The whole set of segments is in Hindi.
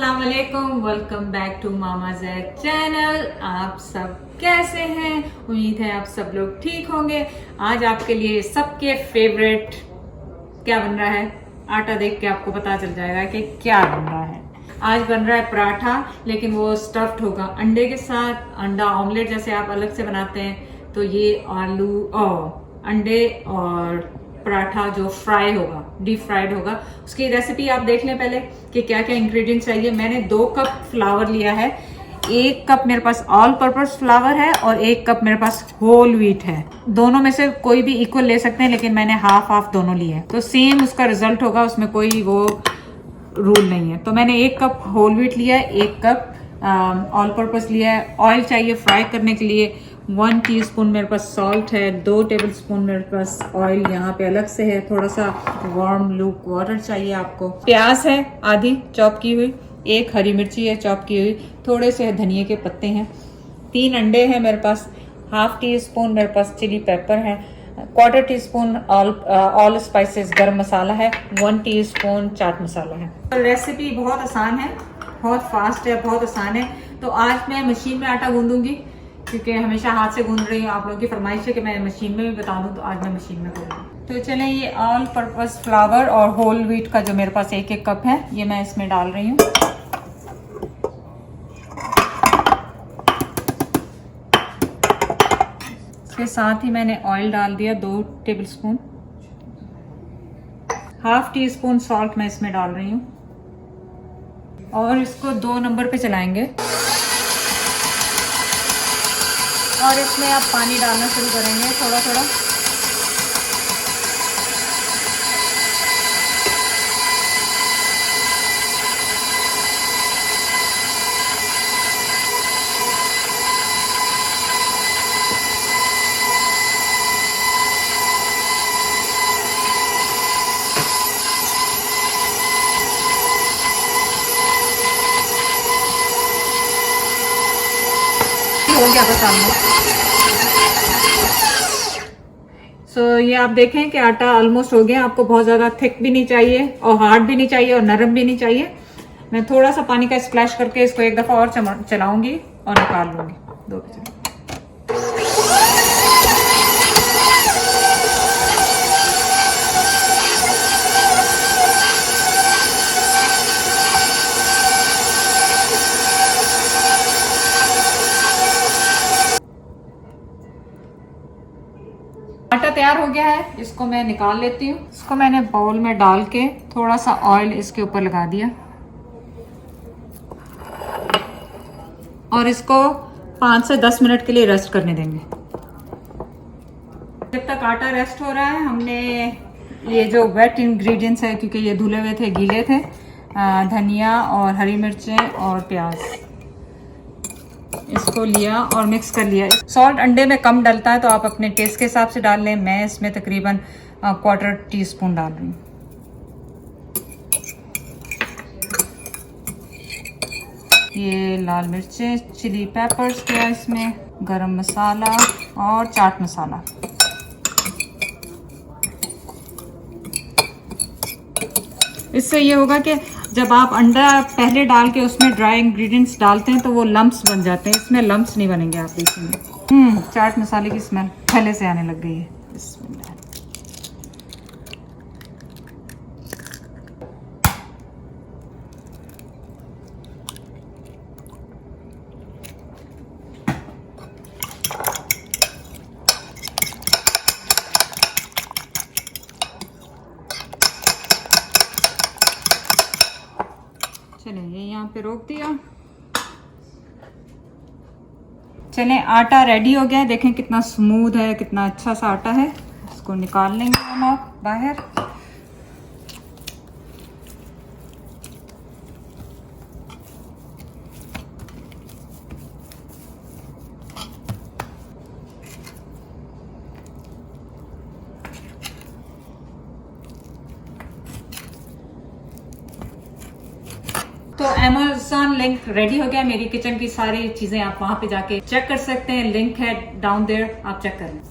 अस्सलाम वालेकुम, welcome back to Mama Zaid channel. आप सब कैसे हैं? उम्मीद है आप सब लोग ठीक होंगे। आज आपके लिए सबके फेवरेट क्या बन रहा है, आटा देख के आपको पता चल जाएगा कि क्या बन रहा है। आज बन रहा है पराठा, लेकिन वो स्टफ्ड होगा अंडे के साथ। अंडा ऑमलेट जैसे आप अलग से बनाते हैं, तो ये आलू और अंडे और पराठा जो फ्राई होगा, डीप फ्राइड होगा। उसकी रेसिपी आप देख लें पहले कि क्या क्या इंग्रेडिएंट्स चाहिए। मैंने 2 कप फ्लावर लिया है, 1 कप मेरे पास ऑल पर्पस फ्लावर है और 1 कप मेरे पास होल व्हीट है। दोनों में से कोई भी इक्वल ले सकते हैं, लेकिन मैंने हाफ हाफ दोनों लिए हैं, तो सेम उसका रिजल्ट होगा, उसमें कोई वो रूल नहीं है। तो मैंने 1 कप होल व्हीट लिया है, 1 कप ऑल पर्पस लिया है। ऑयल चाहिए फ्राई करने के लिए। 1 टीस्पून मेरे पास सॉल्ट है, 2 टेबलस्पून मेरे पास ऑयल यहाँ पे अलग से है। थोड़ा सा वार्म लूक वाटर चाहिए आपको। प्याज है आधी चॉप की हुई, 1 हरी मिर्ची है चॉप की हुई, थोड़े से धनिए के पत्ते हैं, 3 अंडे हैं मेरे पास, हाफ टी स्पून मेरे पास चिली पेपर है, 1/4 टीस्पून ऑल स्पाइसेस गरम मसाला है, 1 टीस्पून चाट मसाला है। रेसिपी बहुत आसान है, बहुत फास्ट है, बहुत आसान है। तो आज मैं मशीन में आटा गूंदूंगी, क्योंकि हमेशा हाथ से गूंद रही हूँ। आप लोगों की फरमाइश है कि मैं मशीन में भी बता दूं, तो आज मैं मशीन में करूँगी। तो चलें, ये ऑल पर्पस फ्लावर और होल व्हीट का जो मेरे पास 1-1 कप है, ये मैं इसमें डाल रही हूँ। इसके साथ ही मैंने ऑयल डाल दिया 2 tablespoon. Half tea spoon salt मैं इसमें डाल रही हूँ और इसको 2 नंबर पे चलाएंगे। और इसमें आप पानी डालना शुरू करेंगे थोड़ा थोड़ा। हो गया बस सामने। ये आप देखें कि आटा ऑलमोस्ट हो गया। आपको बहुत ज़्यादा थिक भी नहीं चाहिए और हार्ड भी नहीं चाहिए और नरम भी नहीं चाहिए। मैं थोड़ा सा पानी का स्प्लैश करके इसको एक दफ़ा और चलाऊंगी और निकाल लूंगी। 2 बजे आटा तैयार हो गया है, इसको मैं निकाल लेती हूँ। इसको मैंने बाउल में डाल के थोड़ा सा ऑयल इसके ऊपर लगा दिया और इसको 5 से 10 मिनट के लिए रेस्ट करने देंगे। जब तक आटा रेस्ट हो रहा है, हमने ये जो वेट इंग्रेडिएंट्स है, क्योंकि ये धुले हुए थे, गीले थे, धनिया और हरी मिर्चें और प्याज, इसको लिया और मिक्स कर लिया। सॉल्ट अंडे में कम डलता है, तो आप अपने टेस्ट के हिसाब से डाल लें। मैं इसमें तकरीबन 1/4 टीस्पून डाल रही हूँ। ये लाल मिर्चें, चिली पेपर्स किया इसमें, गरम मसाला और चाट मसाला। इससे ये होगा कि जब आप अंडा पहले डाल के उसमें ड्राई इंग्रेडिएंट्स डालते हैं, तो वो लम्प्स बन जाते हैं। इसमें लम्प्स नहीं बनेंगे, आप देखेंगे। चाट मसाले की स्मेल पहले से आने लग गई है। चलें, ये यहाँ पे रोक दिया। चलें, आटा रेडी हो गया है। देखें कितना स्मूथ है, कितना अच्छा सा आटा है। इसको निकाल लेंगे हम आप बाहर। तो Amazon लिंक रेडी हो गया। मेरी किचन की सारी चीजें आप वहां पे जाके चेक कर सकते हैं। लिंक है डाउन देयर, आप चेक कर लें।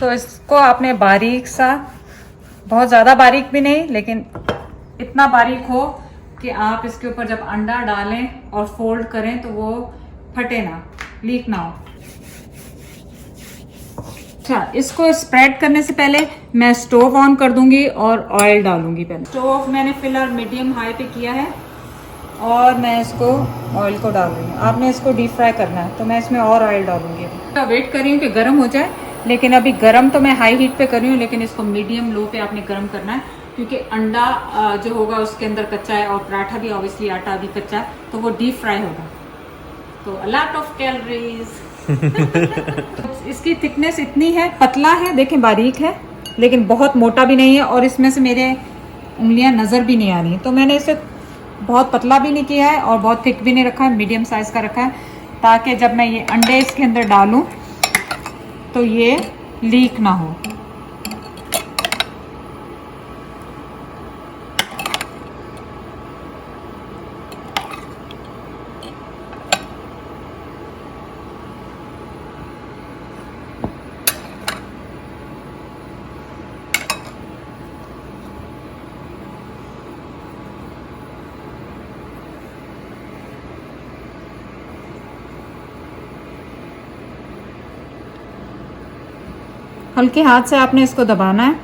तो इसको आपने बारीक सा, बहुत ज़्यादा बारीक भी नहीं लेकिन इतना बारीक हो कि आप इसके ऊपर जब अंडा डालें और फोल्ड करें तो वो फटे ना, लीक ना हो। अच्छा, इसको स्प्रेड करने से पहले मैं स्टोव ऑन कर दूंगी और ऑयल डालूंगी। पहले स्टोव मैंने फिलहाल मीडियम हाई पे किया है और मैं इसको ऑयल को डाल रही हूँ। आपने इसको डीप फ्राई करना है तो मैं इसमें और ऑयल डालूंगी। तो वेट कर रही हूँ कि गर्म हो जाए, लेकिन अभी गर्म तो मैं हाई हीट पे कर रही हूँ, लेकिन इसको मीडियम लो पे आपने गर्म करना है क्योंकि अंडा जो होगा उसके अंदर कच्चा है और पराठा भी ऑब्वियसली आटा भी कच्चा है, तो वो डीप फ्राई होगा, तो अ लॉट ऑफ कैलोरीज। इसकी थिकनेस इतनी है, पतला है, देखें बारीक है लेकिन बहुत मोटा भी नहीं है और इसमें से मेरे उंगलियां नजर भी नहीं आ रही, तो मैंने इसे बहुत पतला भी नहीं किया है और बहुत थिक भी नहीं रखा है, मीडियम साइज का रखा है ताकि जब मैं ये अंडे इसके अंदर डालूं तो ये लीक ना हो। हल्के हाथ से आपने इसको दबाना है।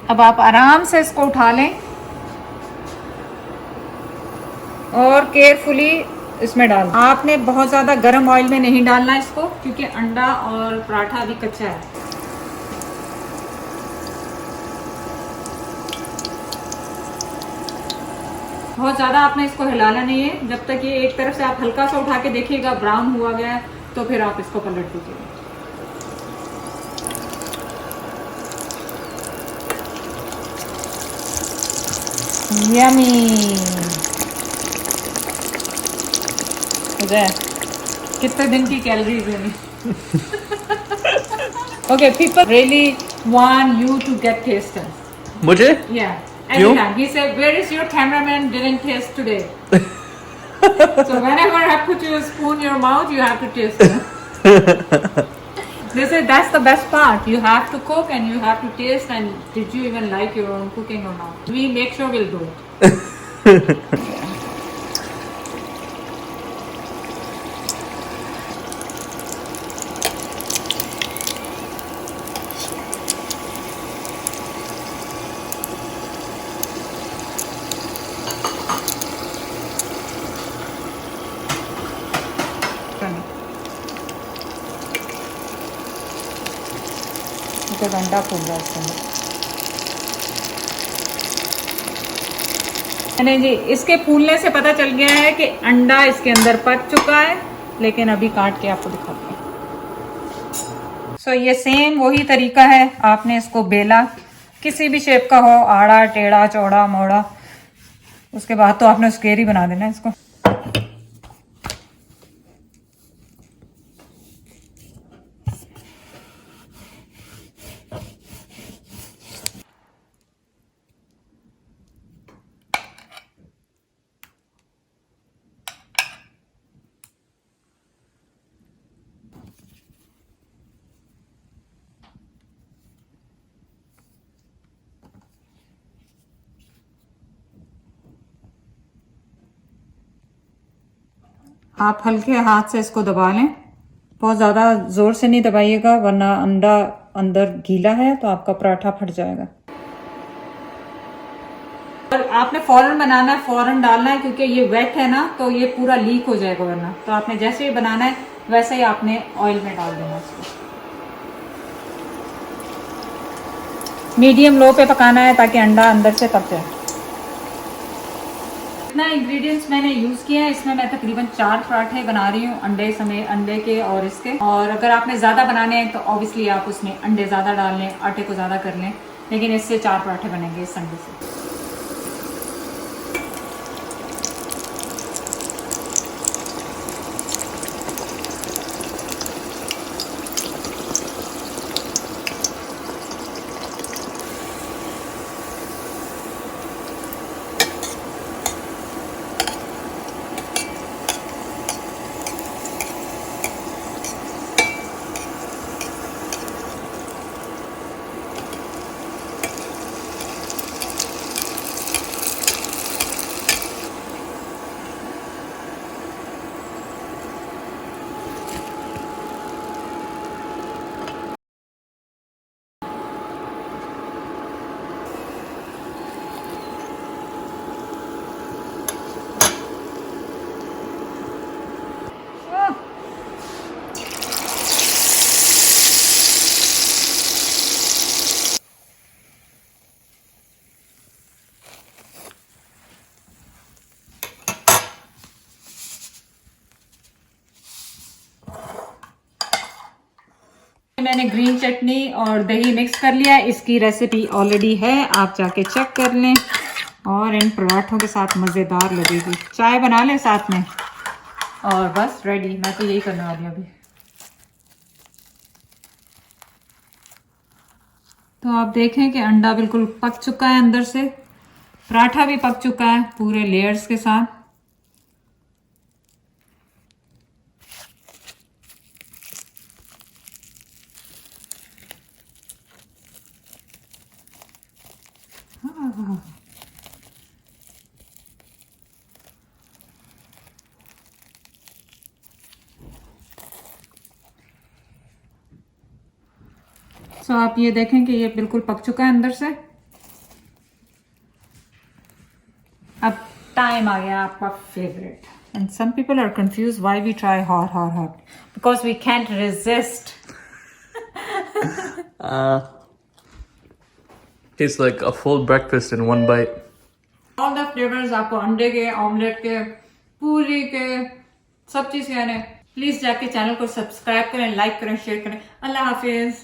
अब आप आराम से इसको उठा लें और केयरफुली इसमें डाल। आपने बहुत ज़्यादा गर्म ऑयल में नहीं डालना इसको क्योंकि अंडा और पराठा अभी कच्चा है। बहुत ज़्यादा आपने इसको हिलाना नहीं है, जब तक ये एक तरफ से आप हल्का सा उठा के देखिएगा ब्राउन हुआ गया है तो फिर आप इसको पलट दीजिएगा। यमी। कितने दिन की कैलोरीज है। Okay, people really want you to get tested. मुझे? Yeah. Every time he said, "Where is your cameraman? Didn't taste today." So whenever I put your spoon in your mouth, you have to taste it. They say that's the best part. You have to cook and you have to taste. And did you even like your own cooking or not? We make sure we'll do it. तो अंडा फूल रहा है इसके अंदर। नहीं जी, इसके फूलने से पता चल गया है कि अंडा इसके अंदर पक चुका है, लेकिन अभी काट के आपको दिखाते हैं। सो ये सेम वही तरीका है, आपने इसको बेला, किसी भी शेप का हो, आड़ा टेढ़ा चौड़ा मोड़ा, उसके बाद तो आपने स्क्वायर ही बना देना इसको। आप हल्के हाथ से इसको दबा लें, बहुत ज़्यादा ज़ोर से नहीं दबाइएगा वरना अंडा अंदर गीला है तो आपका पराठा फट जाएगा। और आपने फौरन बनाना है, फौरन डालना है क्योंकि ये वेट है ना तो ये पूरा लीक हो जाएगा वरना। तो आपने जैसे ही बनाना है वैसे ही आपने ऑयल में डाल देना इसको। मीडियम लो पे पकाना है ताकि अंडा अंदर से पक जाए। इतना इंग्रेडिएंट्स मैंने यूज किया है, इसमें मैं तकरीबन 4 पराठे बना रही हूँ, अंडे समेत, अंडे के और इसके। और अगर आपने ज़्यादा बनाने हैं तो ऑब्वियसली आप उसमें अंडे ज़्यादा डाल लें, आटे को ज़्यादा कर लें, लेकिन इससे 4 पराठे बनेंगे इस अंडे से। मैंने ग्रीन चटनी और दही मिक्स कर लिया। इसकी रेसिपी ऑलरेडी है, आप जाके चेक कर लें। और इन पराठों के साथ मज़ेदार लगेगी। चाय बना लें साथ में और बस रेडी। मैं तो यही करने वाली हूँ अभी। तो आप देखें कि अंडा बिल्कुल पक चुका है अंदर से, पराठा भी पक चुका है पूरे लेयर्स के साथ। सो आप ये देखें कि ये बिल्कुल पक चुका है अंदर से। अब टाइम आ गया आपका favourite. And some people are confuse why we try hot because we can't resist. Tastes like a full breakfast in one bite. All the flavours आपको अंडे के, ऑमलेट के, पूरी के, सब चीज के आने। प्लीज जाके चैनल को सब्सक्राइब करें, लाइक करें, शेयर करें। अल्लाह हाफिज।